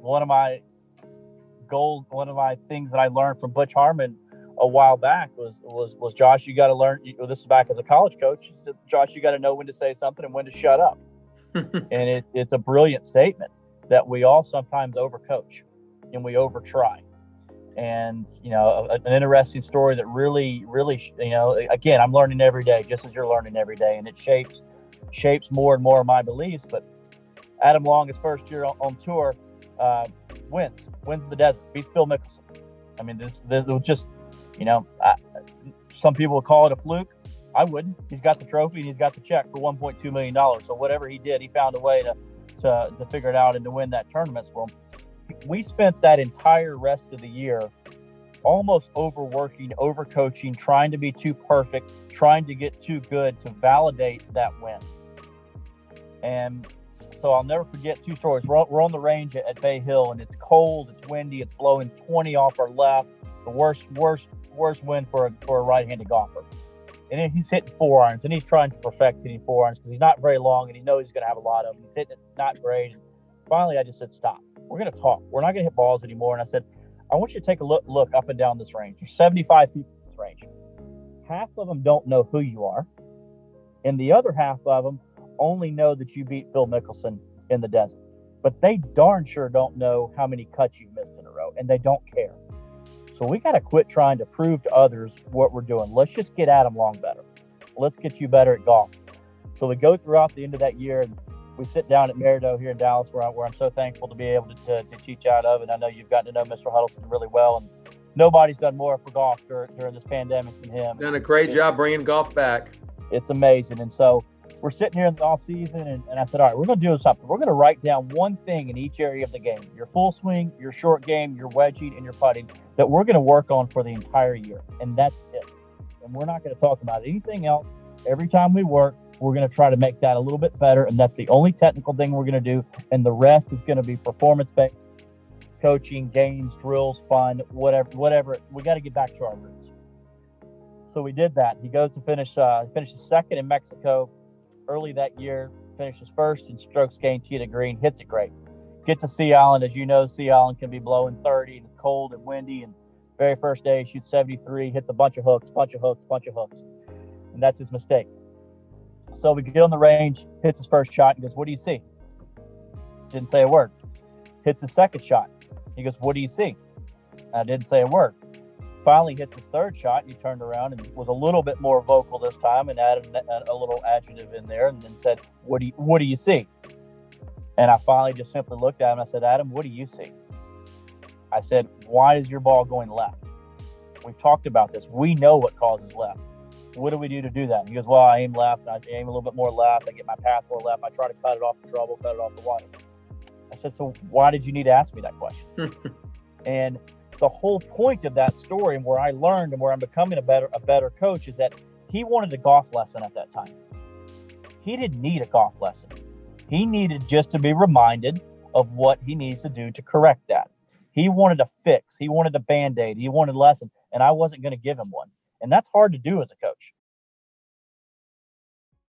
one of my goals, one of my things that I learned from Butch Harmon a while back was Josh, you got to learn. This is back as a college coach. Josh, you got to know when to say something and when to shut up. And it's a brilliant statement that we all sometimes overcoach and we overtry. And an interesting story that really, again, I'm learning every day, just as you're learning every day, and it shapes more and more of my beliefs. But Adam Long, his first year on tour, wins the desert, beats Phil Mickelson. I mean, this was just, some people would call it a fluke. I wouldn't. He's got the trophy and he's got the check for $1.2 million. So whatever he did, he found a way to figure it out and to win that tournament for him. We spent that entire rest of the year almost overworking, overcoaching, trying to be too perfect, trying to get too good to validate that win. And so I'll never forget two stories. We're on the range at Bay Hill, and it's cold, it's windy, it's blowing 20 off our left. The worst wind for a right-handed golfer. And then he's hitting 4-irons, and he's trying to perfect hitting 4-irons because he's not very long, and he knows he's going to have a lot of them. He's hitting it not great. And finally, I just said, stop. We're going to talk. We're not going to hit balls anymore. And I said, I want you to take a look up and down this range. There's 75 people in this range. Half of them don't know who you are, and the other half of them only know that you beat Phil Mickelson in the desert. But they darn sure don't know how many cuts you've missed in a row, and they don't care. So we got to quit trying to prove to others what we're doing. Let's just get Adam Long better. Let's get you better at golf. So we go throughout the end of that year, and we sit down at Merido here in Dallas, where I'm so thankful to be able to teach out of. And I know you've gotten to know Mr. Huddleston really well. And nobody's done more for golf during this pandemic than him. Done a great job bringing golf back. It's amazing. And so we're sitting here in the off season, and I said, all right, we're going to do something. We're going to write down one thing in each area of the game, your full swing, your short game, your wedging, and your putting, that we're going to work on for the entire year. And that's it. And we're not going to talk about anything else. Every time we work, we're going to try to make that a little bit better. And that's the only technical thing we're going to do. And the rest is going to be performance-based, coaching, games, drills, fun, whatever. We got to get back to our roots. So we did that. He goes to finishes second in Mexico early that year, finishes first in strokes gained tee to green, hits it great. Gets to Sea Island. As you know, Sea Island can be blowing 30 and it's cold and windy. And very first day, he shoots 73, hits a bunch of hooks. And that's his mistake. So we get on the range, hits his first shot, and goes, what do you see? Didn't say a word. Hits his second shot. He goes, what do you see? I didn't say a word. Finally hits his third shot, and he turned around and was a little bit more vocal this time and added a little adjective in there and then said, what do you see? And I finally just simply looked at him and I said, Adam, what do you see? I said, why is your ball going left? We've talked about this. We know what causes left. What do we do to do that? He goes, well, I aim left. I aim a little bit more left. I get my path more left. I try to cut it off the trouble, cut it off the water. I said, so why did you need to ask me that question? And the whole point of that story and where I learned and where I'm becoming a better coach is that he wanted a golf lesson at that time. He didn't need a golf lesson. He needed just to be reminded of what he needs to do to correct that. He wanted a fix. He wanted a Band-Aid. He wanted a lesson, and I wasn't going to give him one. And that's hard to do as a coach.